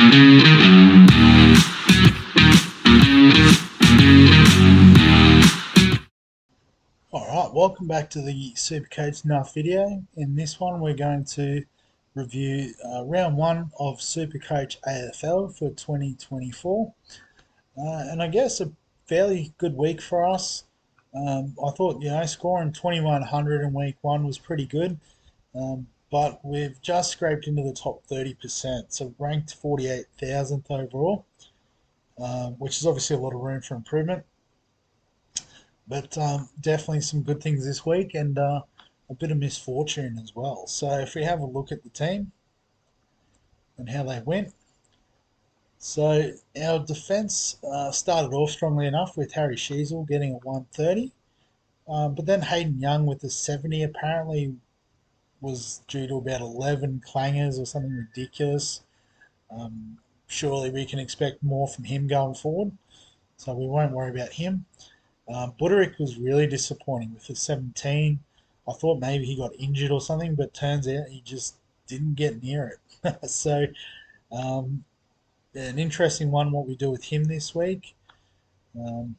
Alright, welcome back to the SuperCoach Nuff video. In this one we're going to review round 1 of SuperCoach AFL for 2024. And I guess a fairly good week for us. I thought, scoring 2100 in week 1 was pretty good. But we've just scraped into the top 30%, so ranked 48,000th overall, which is obviously a lot of room for improvement. But definitely some good things this week and a bit of misfortune as well. So if we have a look at the team and how they went. So our defence started off strongly enough with Harry Sheasel getting a 130. But then Hayden Young with a 70 apparently was due to about 11 clangers or something ridiculous. Surely we can expect more from him going forward. So we won't worry about him. Buderick was really disappointing with the 17. I thought maybe he got injured or something, but turns out he just didn't get near it. So, an interesting one what we do with him this week,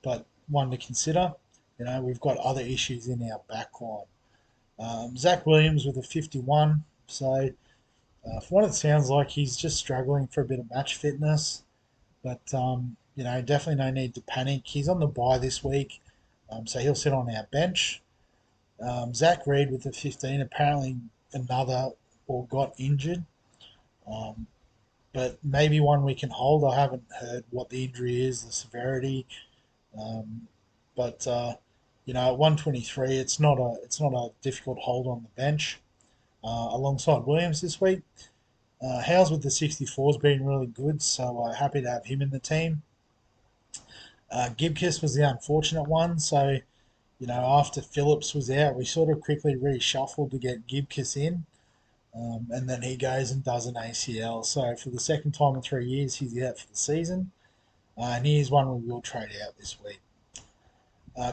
but one to consider. We've got other issues in our back line. Zach Williams with a 51. So, from what it sounds like, he's just struggling for a bit of match fitness. But, definitely no need to panic. He's on the bye this week, so he'll sit on our bench. Zach Reed with the 15, apparently another or got injured. But maybe one we can hold. I haven't heard what the injury is, the severity. But at 123, it's not a difficult hold on the bench. Alongside Williams this week. Howes with the 64 has been really good, so happy to have him in the team. Gibkiss was the unfortunate one, so after Phillips was out, we sort of quickly reshuffled to get Gibkiss in, and then he goes and does an ACL. So for the second time in 3 years, he's out for the season, and here's one we will trade out this week.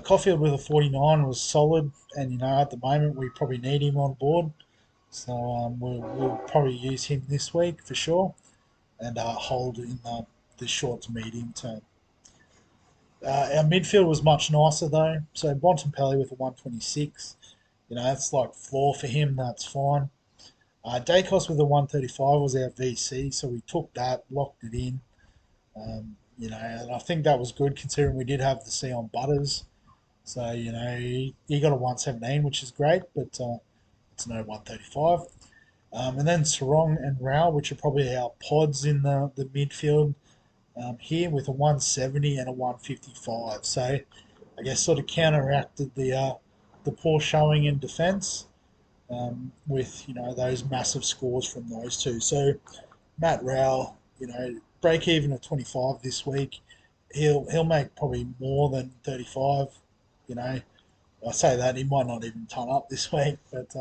Caulfield with a 49 was solid, and at the moment we probably need him on board. So we'll probably use him this week for sure and hold in the short to medium term. Our midfield was much nicer though. So Bontempelli with a 126. That's like floor for him. That's fine. Dacos with a 135 was our VC. So we took that, locked it in. And I think that was good considering we did have the C on Butters. So, he got a 117, which is great, but it's no 135. And then Sarong and Rao, which are probably our pods in the midfield here with a 170 and a 155. So I guess sort of counteracted the poor showing in defence with, those massive scores from those two. So Matt Rao, break even at 25 this week. He'll make probably more than 35. I say that he might not even turn up this week, but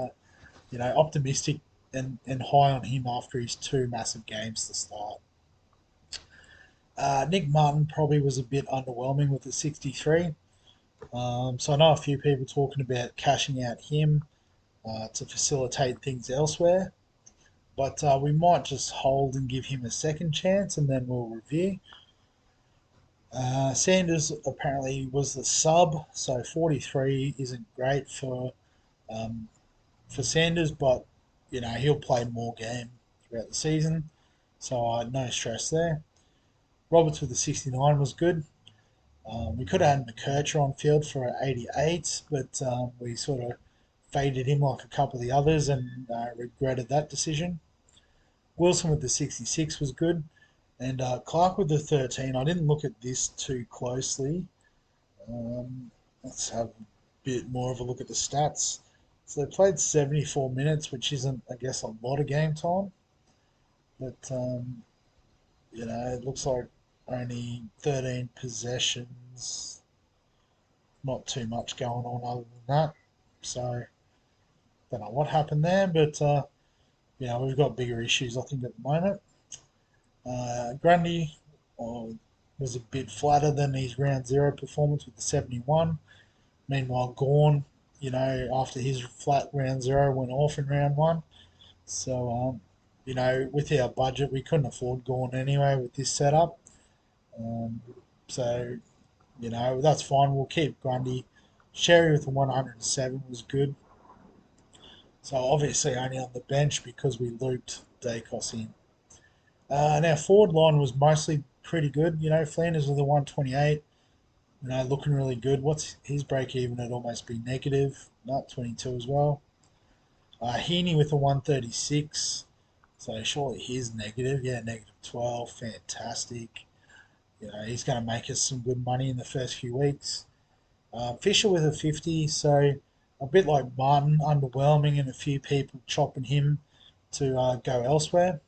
optimistic and high on him after his 2 massive games to start. Nick Martin probably was a bit underwhelming with the 63. So I know a few people talking about cashing out him to facilitate things elsewhere. But we might just hold and give him a second chance and then we'll review. Sanders apparently was the sub, so 43 isn't great for Sanders, but he'll play more game throughout the season, so no stress there. Roberts with the 69 was good. We could have had McKercher on field for an 88, but we sort of faded him like a couple of the others and regretted that decision. Wilson with the 66 was good. And Clark with the 13. I didn't look at this too closely. Let's have a bit more of a look at the stats. So they played 74 minutes, which isn't, I guess, a lot of game time. But, it looks like only 13 possessions. Not too much going on other than that. So, don't know what happened there, but, we've got bigger issues, I think, at the moment. Grundy was a bit flatter than his round 0 performance with the 71. Meanwhile, Gawn, after his flat round 0 went off in round 1. So, with our budget, we couldn't afford Gorn anyway with this setup. Um, so, that's fine. We'll keep Grundy. Sherry with the 107 was good. So obviously only on the bench because we looped Dacos in. And our forward line was mostly pretty good. Flanders with the 128, looking really good. What's his break even at almost be negative? Not 22 as well. Heaney with a 136. So surely he's negative. Yeah, negative 12. Fantastic. He's going to make us some good money in the first few weeks. Fisher with a 50. So a bit like Martin, underwhelming, and a few people chopping him to go elsewhere.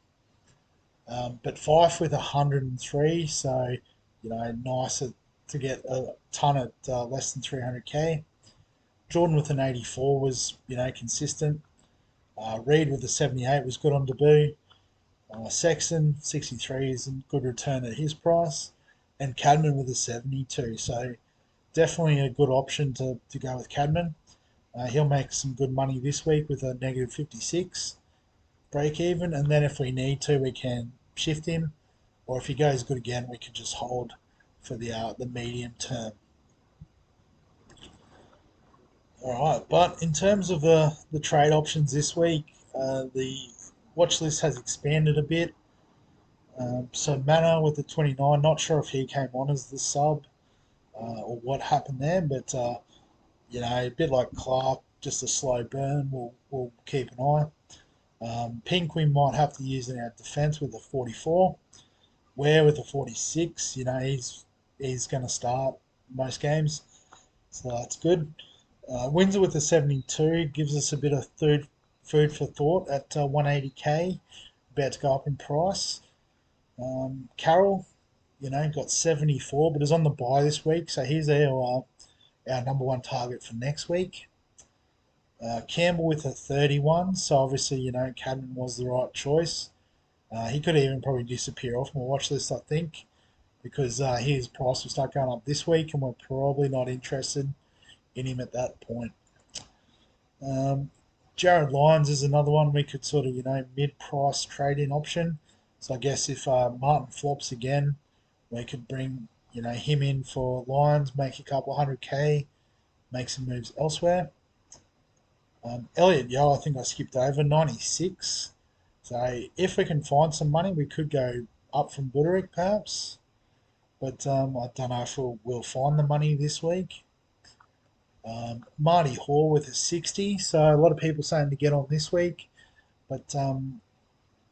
But Fife with 103. So, nice to get a ton at less than 300k. Jordan with an 84 was, consistent. Reed with a 78 was good on debut. Sexton, 63 is a good return at his price. And Cadman with a 72. So definitely a good option to go with Cadman. He'll make some good money this week with a negative 56 break even. And then if we need to, we can shift him. Or if he goes good again, we can just hold for the medium term. All right, but in terms of the trade options this week, the watch list has expanded a bit. So Mana with the 29, not sure if he came on as the sub or what happened there, but a bit like Clark, just a slow burn. We'll keep an eye. Pink we might have to use in our defence with a 44. Ware with a 46. He's going to start most games, so that's good. Windsor with a 72 gives us a bit of food for thought at 180k, about to go up in price. Carroll, got 74, but is on the buy this week, so he's our number one target for next week. Campbell with a 31, so obviously, Cadman was the right choice. He could even probably disappear off my watch list, I think, because his price will start going up this week, and we're probably not interested in him at that point. Jared Lyons is another one we could sort of, mid-price trade-in option. So I guess if Martin flops again, we could bring, him in for Lyons, make a couple 100k, make some moves elsewhere. Elliot Yo, I think I skipped over 96. So if we can find some money, we could go up from Buderick perhaps. But I don't know if we'll find the money this week. Marty Hall with a 60. So a lot of people saying to get on this week. But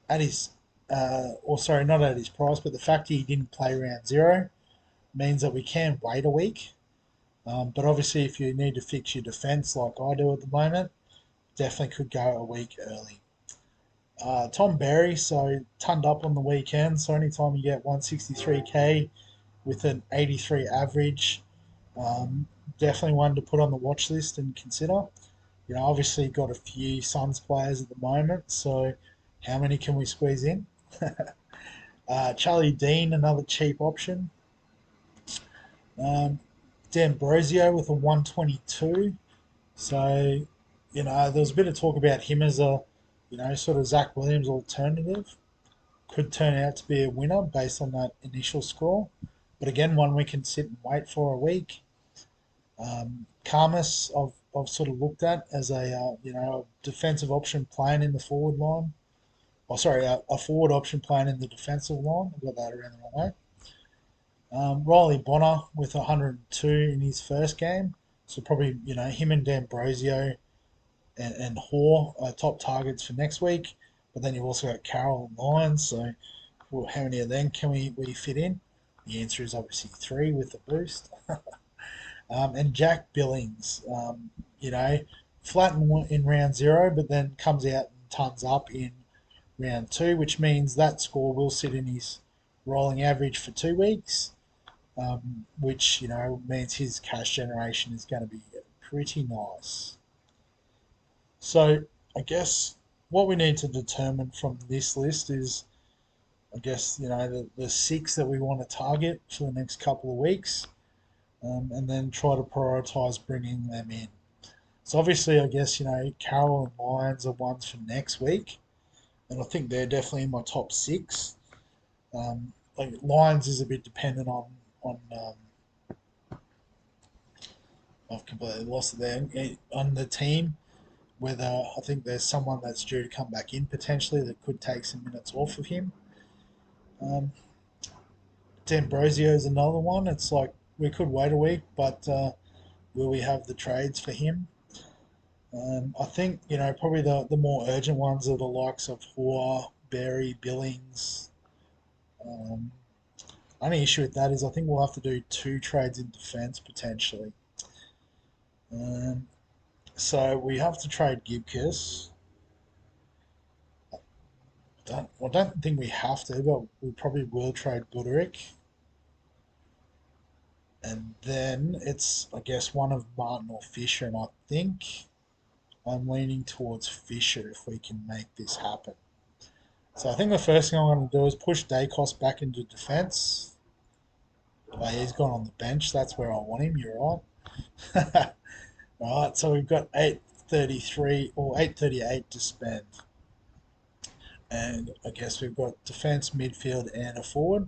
at his, or sorry, not at his price, but the fact he didn't play round zero means that we can wait a week. But obviously, if you need to fix your defence like I do at the moment, definitely could go a week early. Tom Berry, so turned up on the weekend. So anytime you get 163k with an 83 average, um, definitely one to put on the watch list and consider. Obviously got a few Suns players at the moment, so how many can we squeeze in? Charlie Dean, another cheap option. D'Ambrosio with a 122. So, there was a bit of talk about him as a, sort of Zach Williams alternative. Could turn out to be a winner based on that initial score. But again, one we can sit and wait for a week. Karmas, I've sort of looked at as a defensive option playing in the forward line. Oh, sorry, a forward option playing in the defensive line. I got that around the wrong way. Riley Bonner with 102 in his first game. So probably, him and D'Ambrosio and Hoare are top targets for next week. But then you've also got Carroll and Lyons. So well, how many of them can we fit in? The answer is obviously 3 with the boost. And Jack Billings, flat in round 0, but then comes out and tons up in round 2, which means that score will sit in his rolling average for 2 weeks, which, means his cash generation is going to be pretty nice. So I guess what we need to determine from this list is, I guess, the 6 that we want to target for the next couple of weeks. And then try to prioritise bringing them in. So obviously, I guess Carroll and Lyons are ones for next week. and I think they're definitely in my top six. Like Lions is a bit dependent on I've completely lost it there on the team. Whether I think there's someone that's due to come back in potentially that could take some minutes off of him. Um, D'Ambrosio is another one. It's like we could wait a week, but will we have the trades for him? I think probably the more urgent ones are the likes of Hoare, Berry, Billings. Um, Only issue with that is I think we'll have to do two trades in defence potentially. Um, so we have to trade Gibcus. I don't think we have to, but we probably will trade Buderick. And then it's, I guess, one of Martin or Fisher, and I think I'm leaning towards Fisher if we can make this happen. So I think the first thing I'm going to do is push Dacos back into defence. Oh, he's gone on the bench. That's where I want him. You're right. Right. So we've got 8:33 or 8:38 to spend, and I guess we've got defence, midfield, and a forward.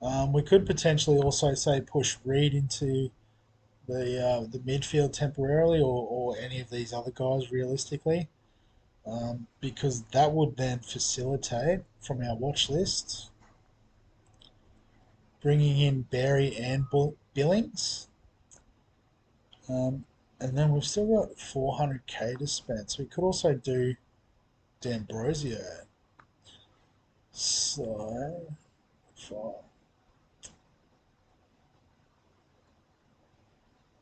We could potentially also say push Reed into the midfield temporarily, or any of these other guys realistically, because that would then facilitate from our watch list bringing in Barry and Billings. Um, and then we've still got 400k to spend, so we could also do D'Ambrosio. So, fine.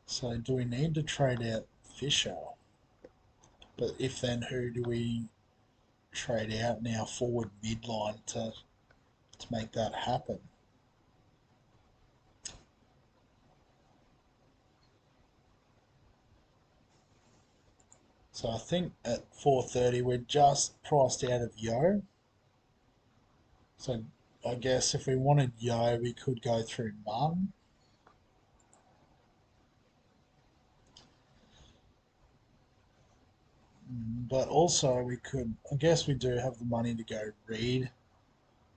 So do we need to trade out Fisher? But if then, who do we trade out now forward midline to make that happen? So I think at 4:30 we're just priced out of Yo. So I guess if we wanted Yo, we could go through Martin. But also we could, I guess we do have the money to go Reed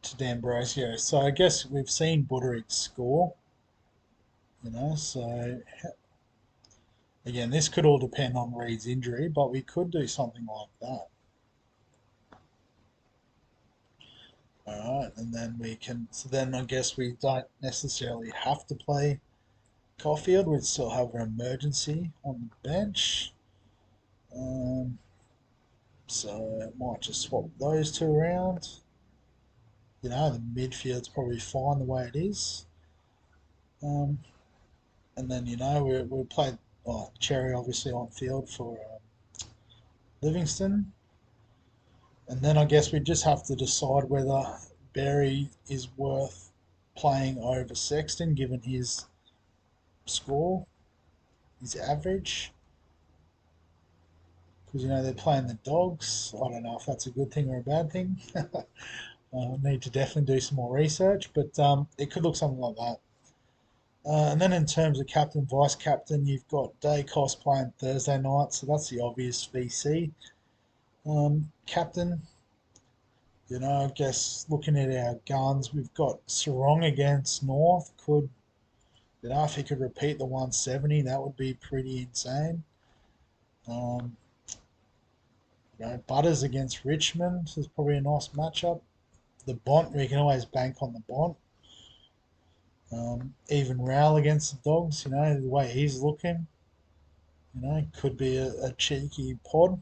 to D'Ambrosio. So I guess we've seen Buderick score, so again, this could all depend on Reed's injury, but we could do something like that. All right, and then we can, so then I guess we don't necessarily have to play Caulfield. We'd still have an emergency on the bench. Um, so I might just swap those two around. The midfield's probably fine the way it is. Um, and then, we'll play Cherry obviously on field for Livingston. And then I guess we just have to decide whether Berry is worth playing over Sexton given his score, his average. Because, they're playing the Dogs. I don't know if that's a good thing or a bad thing. Need to definitely do some more research, but it could look something like that. And then in terms of captain, vice captain, you've got Dacos playing Thursday night, so that's the obvious VC. Captain, I guess looking at our guns, we've got Sarong against North. If he could repeat the 170, that would be pretty insane. Um, Butters against Richmond is probably a nice matchup. The Bont, we can always bank on the Bont. Even Rowell against the Dogs, the way he's looking, could be a cheeky pod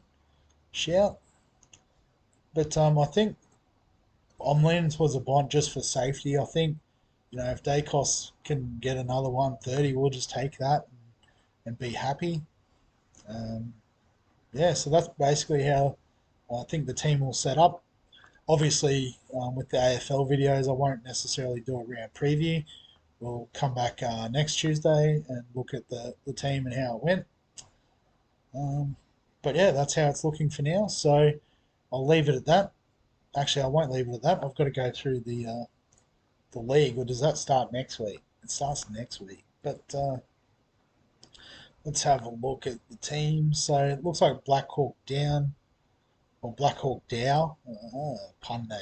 shout. But I think I'm leaning towards a Bont just for safety. I think, if Dacos can get another 130, we'll just take that and be happy. Um, yeah, so that's basically how I think the team will set up. Obviously, with the AFL videos, I won't necessarily do a round preview. We'll come back next Tuesday and look at the team and how it went. Um, but yeah, that's how it's looking for now. So I'll leave it at that. Actually, I won't leave it at that. I've got to go through the league, or does that start next week? It starts next week. But let's have a look at the team. So it looks like Black Hawk down. or Black Hawk Dow, pun name.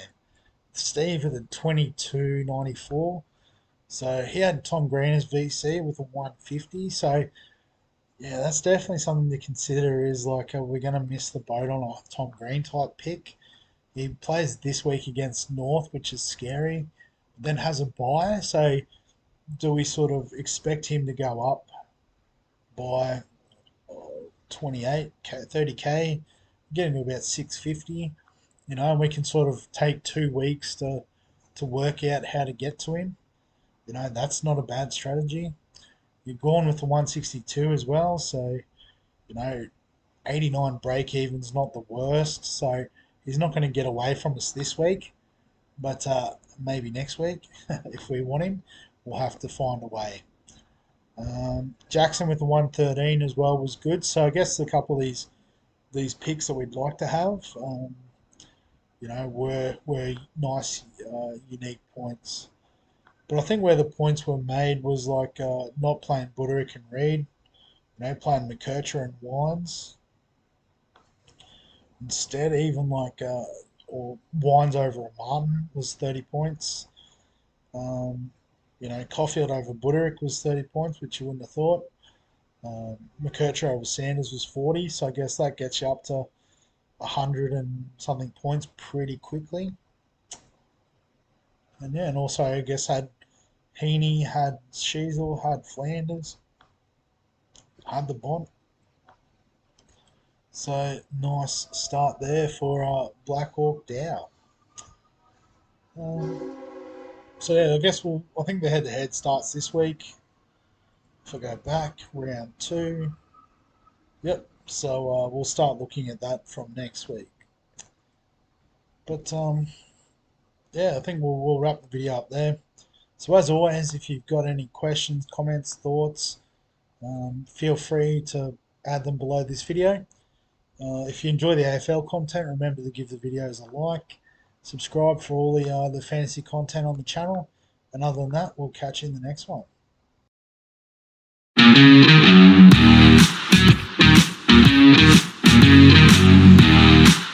Steve with a 22.94. So he had Tom Green as VC with a 150. So yeah, that's definitely something to consider. Is like, are we going to miss the boat on a Tom Green type pick? He plays this week against North, which is scary. Then has a bye. So do we sort of expect him to go up by 28k, 30k, getting to about 650? And we can sort of take 2 weeks to work out how to get to him. That's not a bad strategy. You're gone with the 162 as well, so you know 89 break even's not the worst. So he's not going to get away from us this week, but maybe next week if we want him, we'll have to find a way. Jackson with the 113 as well was good. So I guess a couple of these picks that we'd like to have, were nice, unique points. But I think where the points were made was like not playing Buderick and Reed, playing McKercher and Wines instead. Even like or Wines over a Martin was 30 points. Caulfield over Buderick was 30 points, which you wouldn't have thought. McKercher over Sanders was 40, so I guess that gets you up to 100 and something points pretty quickly. And yeah, and also I guess had Heaney, had Sheasel, had Flanders, had the Bond. So nice start there for Black Hawk Dow. Um, so yeah, I think the head-to-head starts this week. If I go back, round 2. Yep. So we'll start looking at that from next week. But yeah, I think we'll wrap the video up there. So as always, if you've got any questions, comments, thoughts, feel free to add them below this video. If you enjoy the AFL content, remember to give the videos a like, subscribe for all the fantasy content on the channel, and other than that, we'll catch you in the next one.